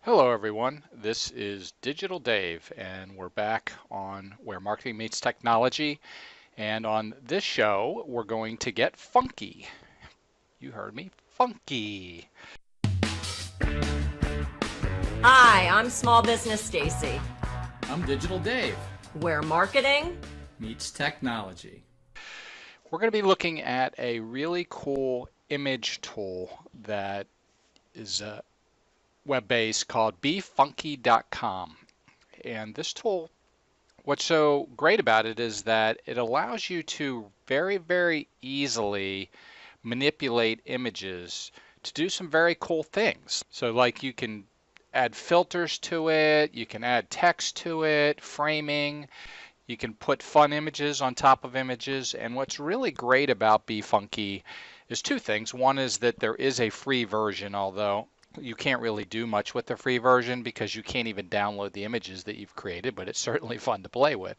Hello everyone, this is Digital Dave and we're back on Where Marketing Meets Technology, and on this show we're going to get funky. You heard me, funky. Hi, I'm Small Business Stacy, I'm Digital Dave. where marketing Meets technology. We're going to be looking at a really cool image tool that is web-based called befunky.com. And this tool, what's so great about it is that it allows you to very easily manipulate images to do some very cool things. So like you can add filters to it, you can add text to it, framing, you can put fun images on top of images. And what's really great about BeFunky is two things. One is that there is a free version, although you can't really do much with the free version because you can't even download the images that you've created, but it's certainly fun to play with.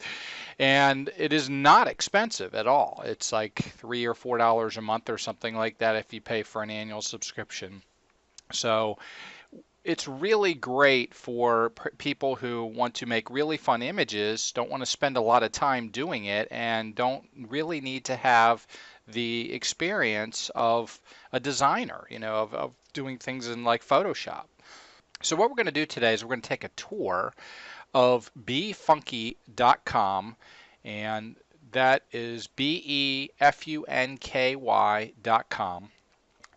And it is not expensive at all. It's like $3 or $4 a month or something like that if you pay for an annual subscription. So it's really great for people who want to make really fun images, don't want to spend a lot of time doing it, and don't really need to have the experience of a designer, of doing things in like Photoshop. So what we're going to do today is we're going to take a tour of befunky.com, and that is befunky.com.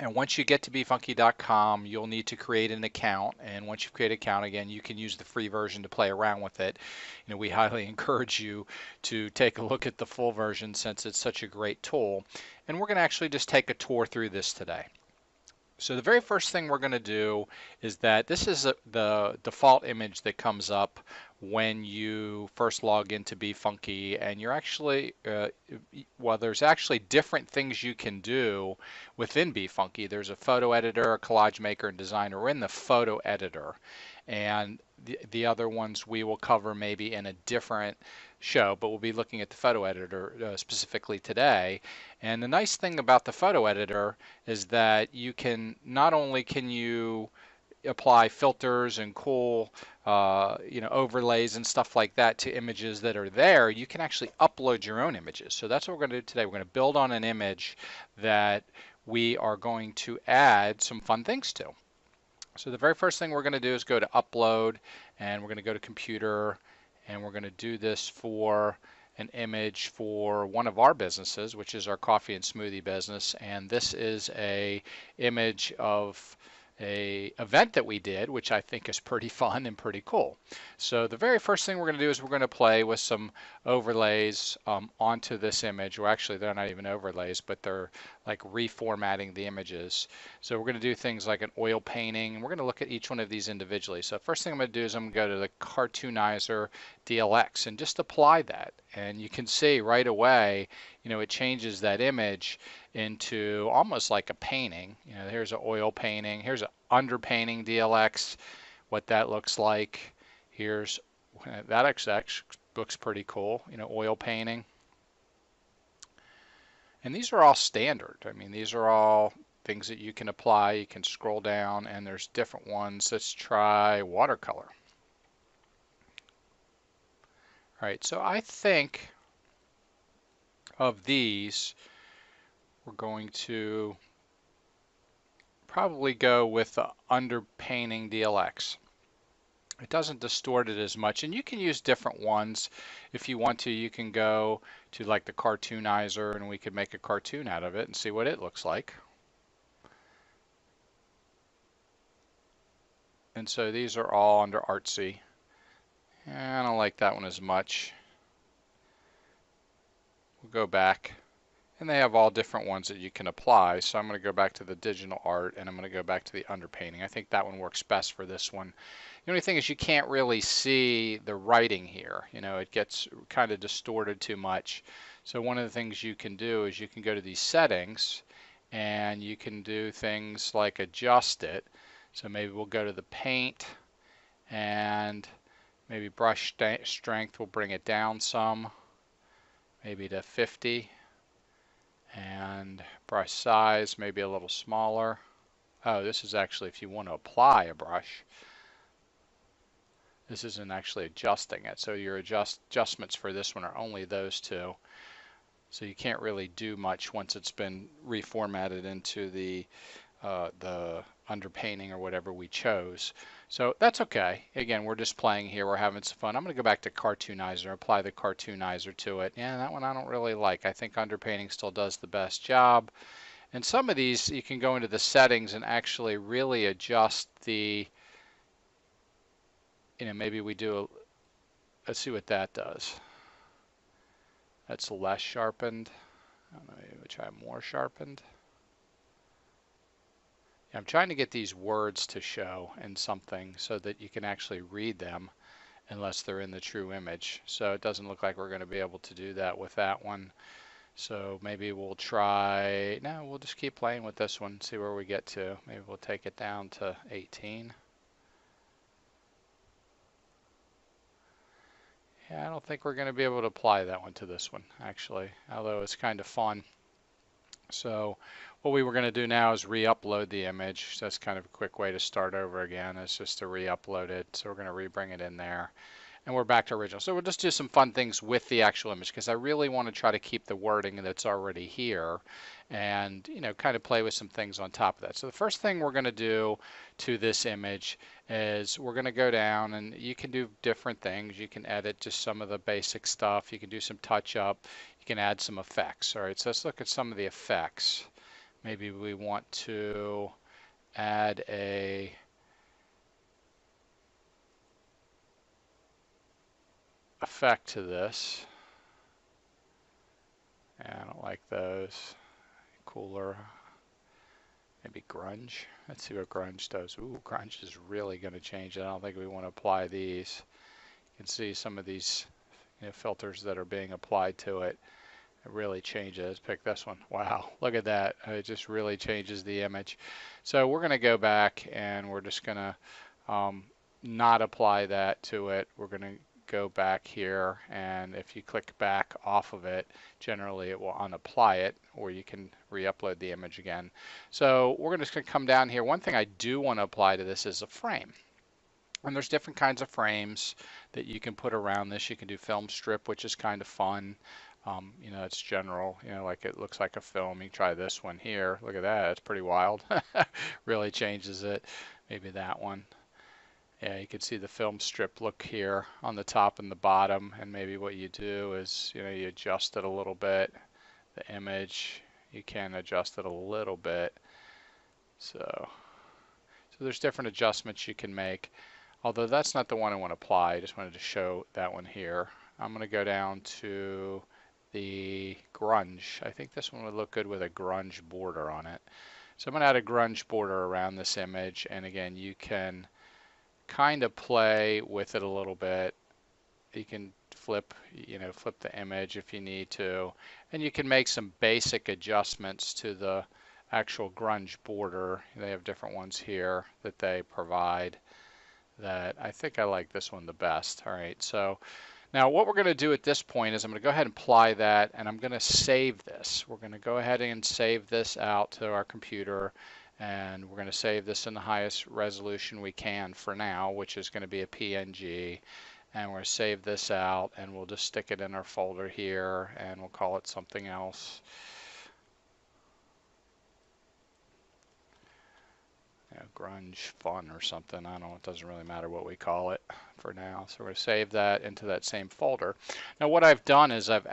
And once you get to befunky.com, you'll need to create an account. And once you've created an account, again, you can use the free version to play around with it. We highly encourage you to take a look at the full version since it's such a great tool. And we're going to actually just take a tour through this today. So the very first thing we're going to do is that this is the default image that comes up when you first log into BeFunky, and you're actually, there's actually different things you can do within BeFunky. There's a photo editor, a collage maker, and designer. We're in the photo editor, and the other ones we will cover maybe in a different show, but we'll be looking at the photo editor specifically today. And the nice thing about the photo editor is that you can not only can you apply filters and cool overlays and stuff like that to images that are there, you can actually upload your own images. So that's what we're going to do today. We're going to build on an image that we are going to add some fun things to. So the very first thing we're going to do is go to upload, and we're going to go to computer, and we're going to do this for an image for one of our businesses, which is our coffee and smoothie business. And this is a image of a event that we did, which I think is pretty fun and pretty cool. So the very first thing we're going to do is we're going to play with some overlays onto this image. Well, actually, they're not even overlays, but they're like reformatting the images. So we're going to do things like an oil painting, and we're going to look at each one of these individually. So first thing I'm going to do is I'm going to go to the Cartoonizer DLX and just apply that. And you can see right away, it changes that image into almost like a painting. Here's an oil painting. Here's an underpainting DLX, what that looks like. Here's that actually looks pretty cool. Oil painting. And these are all standard. I mean, these are all things that you can apply. You can scroll down, and there's different ones. Let's try watercolor. All right, so I think of these, we're going to probably go with the underpainting DLX. It doesn't distort it as much, and you can use different ones if you want to. You can go to like the Cartoonizer, and we could make a cartoon out of it and see what it looks like. And so these are all under artsy. I don't like that one as much. We'll go back, and they have all different ones that you can apply. So I'm going to go back to the digital art, and I'm going to go back to the underpainting. I think that one works best for this one. The only thing is you can't really see the writing here. It gets kind of distorted too much. So one of the things you can do is you can go to these settings, and you can do things like adjust it. So maybe we'll go to the paint, and maybe brush strength, we'll bring it down some, maybe to 50. And brush size maybe a little smaller. Oh, this is actually if you want to apply a brush. This isn't actually adjusting it. So your adjustments for this one are only those two. So you can't really do much once it's been reformatted into the underpainting or whatever we chose. So that's okay. Again, we're just playing here. We're having some fun. I'm going to go back to Cartoonizer, apply the Cartoonizer to it. Yeah, that one I don't really like. I think underpainting still does the best job. And some of these, you can go into the settings and actually really adjust the, maybe we do, let's see what that does. That's less sharpened. I don't know, maybe we'll try more sharpened. I'm trying to get these words to show in something so that you can actually read them unless they're in the true image. So it doesn't look like we're going to be able to do that with that one. So maybe we'll try, no, we'll just keep playing with this one, see where we get to. Maybe we'll take it down to 18. Yeah, I don't think we're going to be able to apply that one to this one, actually, although it's kind of fun. So what we were going to do now is re-upload the image. That's kind of a quick way to start over again. It's just to re-upload it. So we're going to re-bring it in there. And we're back to original. So we'll just do some fun things with the actual image because I really want to try to keep the wording that's already here and, kind of play with some things on top of that. So the first thing we're going to do to this image is we're going to go down, and you can do different things. You can edit just some of the basic stuff. You can do some touch up. You can add some effects. All right, so let's look at some of the effects. Maybe we want to add a effect to this. Yeah, I don't like those. Cooler. Maybe grunge. Let's see what grunge does. Ooh, grunge is really going to change it. I don't think we want to apply these. You can see some of these filters that are being applied to it. It really changes. Let's pick this one. Wow, look at that. It just really changes the image. So we're going to go back and we're just going to not apply that to it. We're going to go back here, and if you click back off of it, generally it will unapply it, or you can re-upload the image again. So we're just going to come down here. One thing I do want to apply to this is a frame. And there's different kinds of frames that you can put around this. You can do film strip, which is kind of fun. It's general, like it looks like a film. You can try this one here. Look at that. It's pretty wild. Really changes it. Maybe that one. Yeah, you can see the film strip look here on the top and the bottom, and maybe what you do is, you adjust it a little bit. The image, you can adjust it a little bit. So there's different adjustments you can make, although that's not the one I want to apply. I just wanted to show that one here. I'm going to go down to the grunge. I think this one would look good with a grunge border on it. So I'm going to add a grunge border around this image, and again, you can kind of play with it a little bit. You can flip the image if you need to, and you can make some basic adjustments to the actual grunge border. They have different ones here that they provide that I think I like this one the best. All right, so now what we're going to do at this point is I'm going to go ahead and apply that, and I'm going to save this. We're going to go ahead and save this out to our computer, and we're going to save this in the highest resolution we can for now, which is going to be a PNG. And we're going to save this out, and we'll just stick it in our folder here, and we'll call it something else. Grunge fun or something. I don't know. It doesn't really matter what we call it for now. So we're going to save that into that same folder. Now what I've done is I've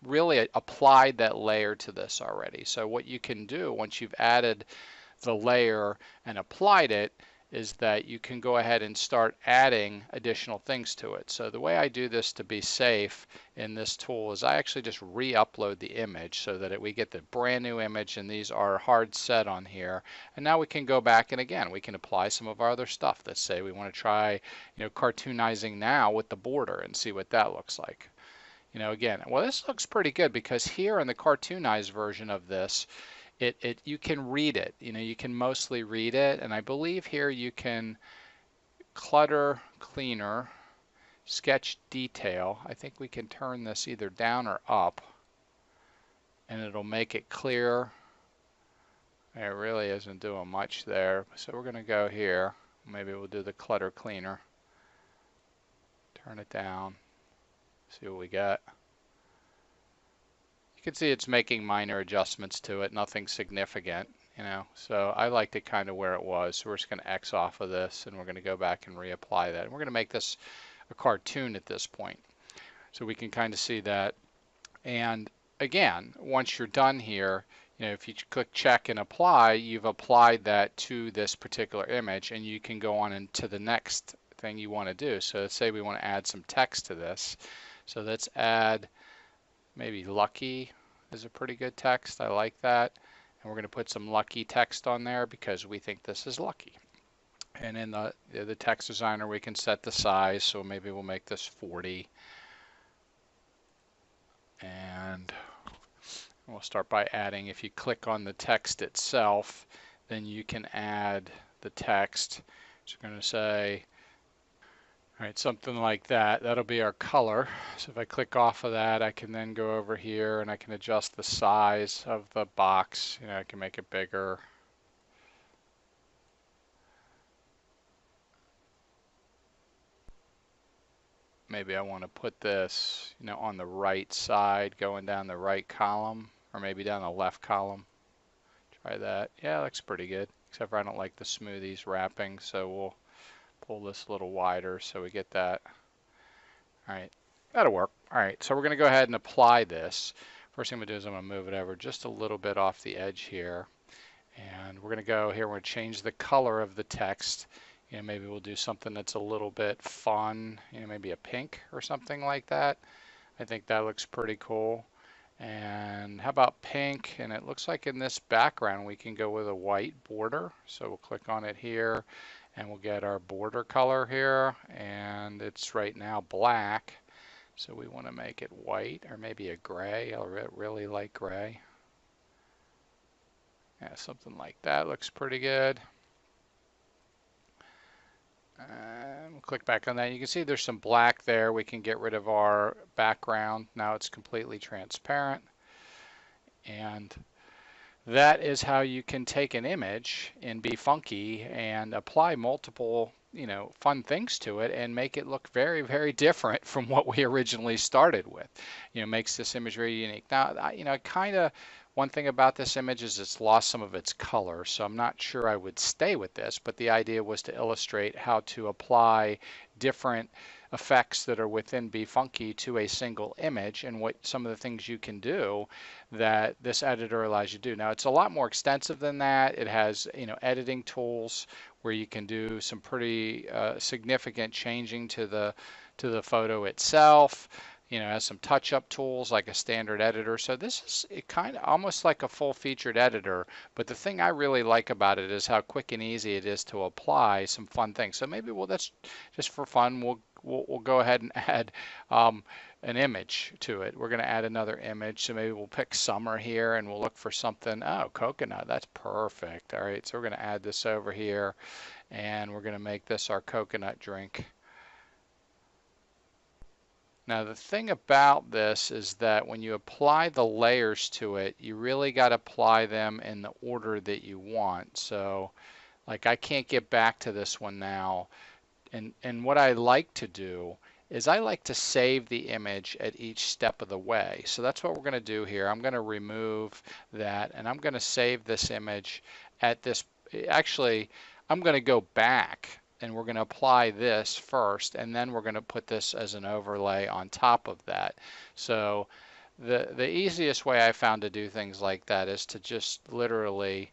really applied that layer to this already. So what you can do once you've added the layer and applied it is that you can go ahead and start adding additional things to it. So the way I do this to be safe in this tool is I actually just re-upload the image so that we get the brand new image, and these are hard set on here. And now we can go back, and again, we can apply some of our other stuff. Let's say we want to try cartoonizing now with the border and see what that looks like. Again, well, this looks pretty good because here in the cartoonized version of this, you can read it. You can mostly read it, and I believe here you can clutter cleaner, sketch detail. I think we can turn this either down or up, and it'll make it clear. It really isn't doing much there, so we're going to go here, Maybe we'll do the clutter cleaner. Turn it down. See what we got. You can see it's making minor adjustments to it, nothing significant, you know. So I liked it kind of where it was. So we're just going to X off of this, and we're going to go back and reapply that. And we're going to make this a cartoon at this point. So we can kind of see that. And again, once you're done here, you know, if you click check and apply, you've applied that to this particular image, and you can go on into the next thing you want to do. So let's say we want to add some text to this. So let's add maybe lucky is a pretty good text. I like that. And we're going to put some lucky text on there because we think this is lucky. And in the text designer, we can set the size. So maybe we'll make this 40. And we'll start by adding. If you click on the text itself, then you can add the text. So we're going to say, all right, something like that. That'll be our color. So if I click off of that, I can then go over here and I can adjust the size of the box. You know, I can make it bigger. Maybe I want to put this, you know, on the right side, going down the right column, or maybe down the left column. Try that. Yeah, it looks pretty good, except for I don't like the smoothies wrapping, so we'll pull this a little wider so we get that. All right, that'll work. All right, so we're going to go ahead and apply this. First thing I'm going to do is I'm going to move it over just a little bit off the edge here. And we're going to go here, we're going to change the color of the text. You know, maybe we'll do something that's a little bit fun, you know, maybe a pink or something like that. I think that looks pretty cool. And how about pink? And it looks like in this background we can go with a white border. So we'll click on it here and we'll get our border color here, and it's right now black. So we want to make it white or maybe a gray. I really like gray. Yeah, something like that looks pretty good. And we'll click back on that. You can see there's some black there. We can get rid of our background. Now it's completely transparent. And that is how you can take an image in Be Funky and apply multiple, you know, fun things to it and make it look very, very different from what we originally started with. You know, makes this image very unique. Now, you know, kind of one thing about this image is it's lost some of its color, so I'm not sure I would stay with this, but the idea was to illustrate how to apply different effects that are within Be Funky to a single image and what some of the things you can do that this editor allows you to do. Now it's a lot more extensive than that. It has, you know, editing tools where you can do some pretty significant changing to the photo itself. You know, it has some touch-up tools like a standard editor. So this is kind of almost like a full-featured editor. But the thing I really like about it is how quick and easy it is to apply some fun things. So maybe that's just for fun. We'll go ahead and add an image to it. We're going to add another image. So maybe we'll pick summer here and we'll look for something. Oh, coconut. That's perfect. All right. So we're going to add this over here and we're going to make this our coconut drink. Now the thing about this is that when you apply the layers to it, you really got to apply them in the order that you want. So like I can't get back to this one now. And what I like to do is I like to save the image at each step of the way. So that's what we're going to do here. I'm going to remove that and I'm going to save this image at this. Actually, I'm going to go back and we're going to apply this first and then we're going to put this as an overlay on top of that. So the easiest way I found to do things like that is to just literally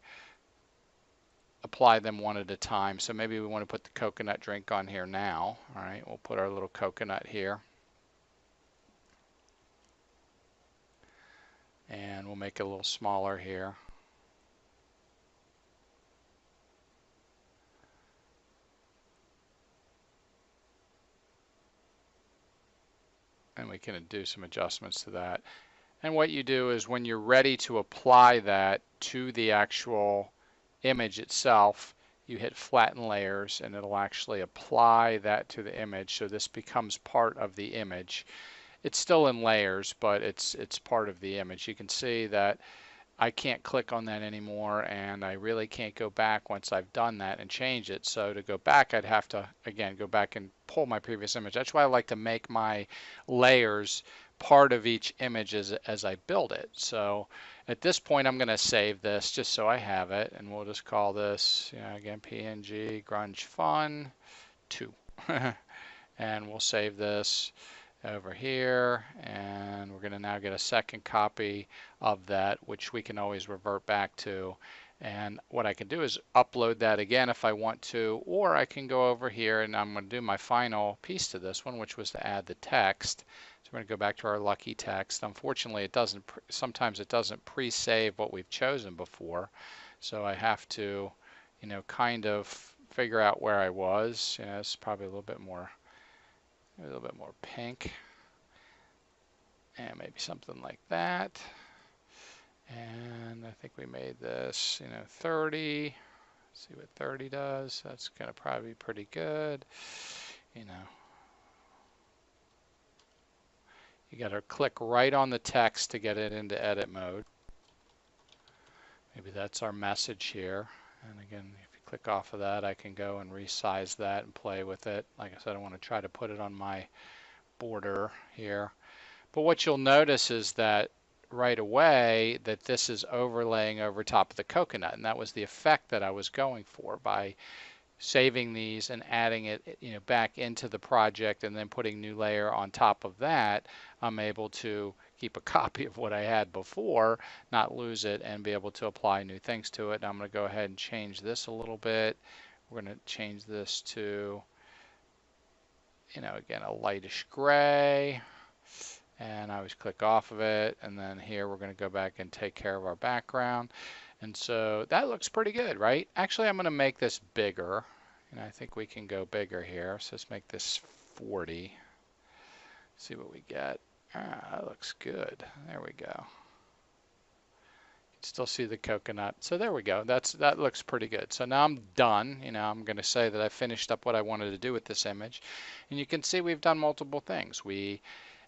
apply them one at a time. So maybe we want to put the coconut drink on here now. All right, we'll put our little coconut here. And we'll make it a little smaller here. And we can do some adjustments to that. And what you do is when you're ready to apply that to the actual image itself, you hit Flatten Layers and it'll actually apply that to the image. So this becomes part of the image. It's still in layers, but it's part of the image. You can see that I can't click on that anymore, and I really can't go back once I've done that and change it. So to go back, I'd have to, again, go back and pull my previous image. That's why I like to make my layers part of each image as I build it. So at this point, I'm going to save this just so I have it, and we'll just call this, again, PNG Grunge Fun 2. And we'll save this over here, and we're going to now get a second copy of that, which we can always revert back to. And what I can do is upload that again if I want to, or I can go over here and I'm going to do my final piece to this one, which was to add the text. So we're going to go back to our lucky text. Unfortunately, it doesn't. Sometimes it doesn't pre-save what we've chosen before, so I have to, kind of figure out where I was. It's probably a little bit more pink, and maybe something like that. And I think we made this, 30. Let's see what 30 does. That's going to probably be pretty good. You got to click right on the text to get it into edit mode. Maybe that's our message here. And again, if you click off of that, I can go and resize that and play with it. Like I said, I want to try to put it on my border here. But what you'll notice is that right away that this is overlaying over top of the coconut, and that was the effect that I was going for by saving these and adding it back into the project and then putting new layer on top of that. I'm able to keep a copy of what I had before, not lose it, and be able to apply new things to it. And I'm going to go ahead and change this a little bit. We're going to change this to, again, a lightish gray. And I always click off of it, and then here we're going to go back and take care of our background. And so that looks pretty good, right? Actually, I'm going to make this bigger, and I think we can go bigger here. So let's make this 40. See what we get. That looks good. There we go. You can still see the coconut. So there we go. That looks pretty good. So now I'm done. I'm going to say that I finished up what I wanted to do with this image. And you can see we've done multiple things. We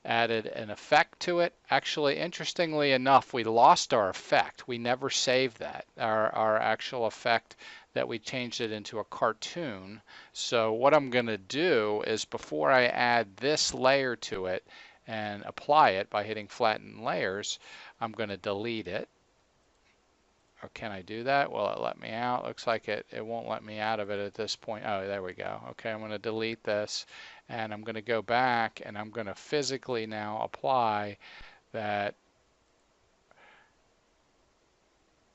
added an effect to it. Actually, interestingly enough, we lost our effect. We never saved that, our actual effect, that we changed it into a cartoon. So what I'm going to do is, before I add this layer to it and apply it by hitting Flatten Layers, I'm going to delete it. Or can I do that? Will it let me out? Looks like it won't let me out of it at this point. Oh, there we go. Okay, I'm going to delete this, and I'm going to go back, and I'm going to physically now apply that.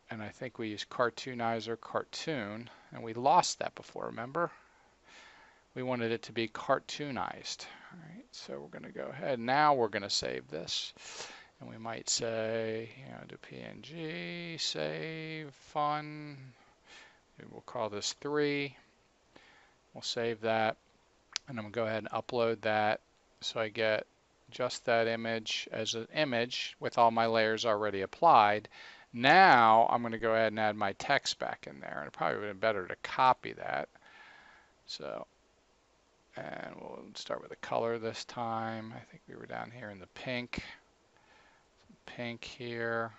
And I think we use Cartoonizer cartoon, and we lost that before, remember? We wanted it to be cartoonized. All right, so we're going to go ahead. Now we're going to save this. And we might say, do PNG, save, fun. We'll call this 3. We'll save that. And I'm going to go ahead and upload that so I get just that image as an image with all my layers already applied. Now I'm going to go ahead and add my text back in there. And it probably would have been better to copy that. So, and we'll start with the color this time. I think we were down here in the pink. Pink here,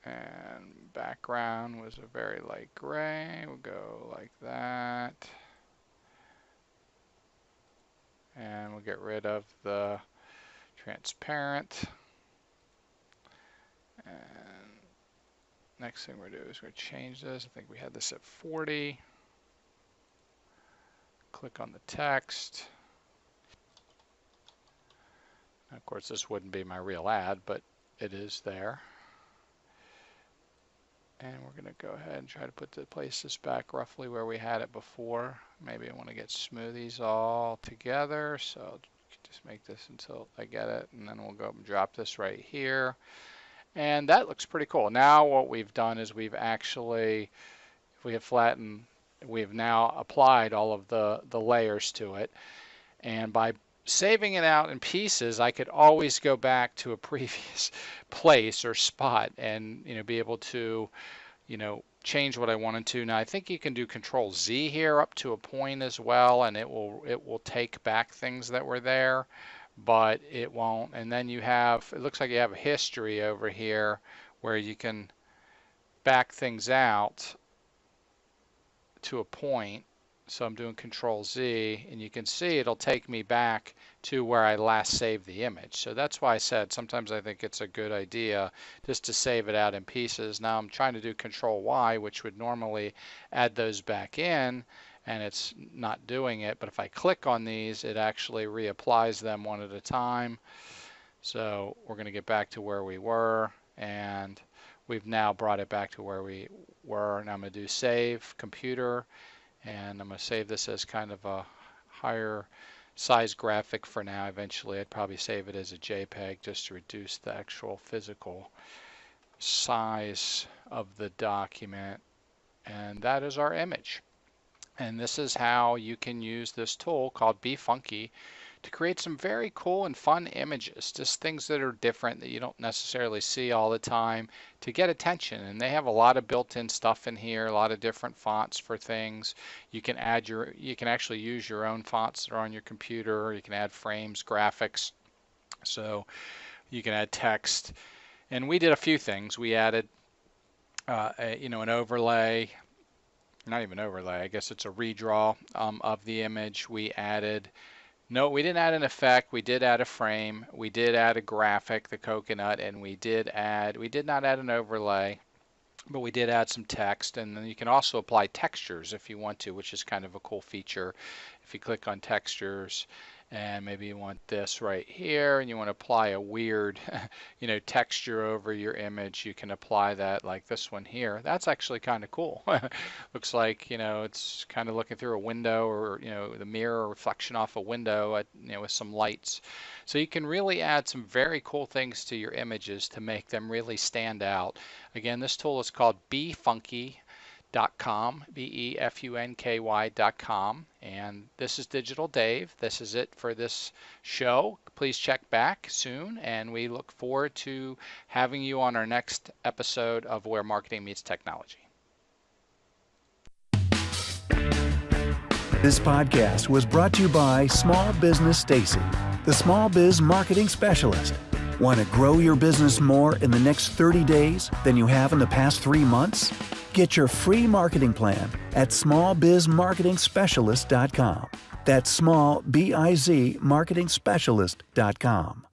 and background was a very light gray. We'll go like that, and we'll get rid of the transparent. And next thing we're going to do is we're going to change this. I think we had this at 40. Click on the text. Of course, this wouldn't be my real ad, but it is there. And we're going to go ahead and try to place this back roughly where we had it before. Maybe I want to get smoothies all together, so I'll just make this until I get it, and then we'll go and drop this right here. And that looks pretty cool. Now what we've done is we've actually, if we have flattened, we've now applied all of the layers to it. And by saving it out in pieces, I could always go back to a previous place or spot and be able to change what I wanted to. Now I think you can do Control Z here up to a point as well, and it will take back things that were there. but it won't. And then you have, it looks like you have a history over here where you can back things out to a point. So I'm doing Control Z, and you can see it'll take me back to where I last saved the image. So that's why I said sometimes I think it's a good idea just to save it out in pieces. Now I'm trying to do Control Y, which would normally add those back in, and it's not doing it. But if I click on these, it actually reapplies them one at a time. So we're going to get back to where we were, and we've now brought it back to where we were. Now I'm going to do Save Computer, and I'm going to save this as kind of a higher size graphic for now. Eventually I'd probably save it as a JPEG just to reduce the actual physical size of the document. And that is our image. And this is how you can use this tool called Be Funky to create some very cool and fun images, just things that are different that you don't necessarily see all the time to get attention. And they have a lot of built-in stuff in here, a lot of different fonts for things. You can actually use your own fonts that are on your computer. You can add frames, graphics, so you can add text. And we did a few things. We added an overlay, not even overlay, I guess it's a redraw of the image. We didn't add an effect. We did add a frame. We did add a graphic, the coconut, and we did not add an overlay, but we did add some text. And then you can also apply textures if you want to, which is kind of a cool feature. If you click on textures, and maybe you want this right here, and you want to apply a weird texture over your image, you can apply that, like this one here. That's actually kind of cool. Looks like it's kind of looking through a window, or the mirror reflection off a window with some lights. So you can really add some very cool things to your images to make them really stand out. Again, this tool is called BeFunky.com, BeFunky.com, and this is Digital Dave. This is it for this show. Please check back soon, and we look forward to having you on our next episode of Where Marketing Meets Technology. This podcast was brought to you by Small Business Stacy, the small biz marketing specialist. Want to grow your business more in the next 30 days than you have in the past 3 months? Get your free marketing plan at smallbizmarketingspecialist.com. That's small, B-I-Z, marketingspecialist.com.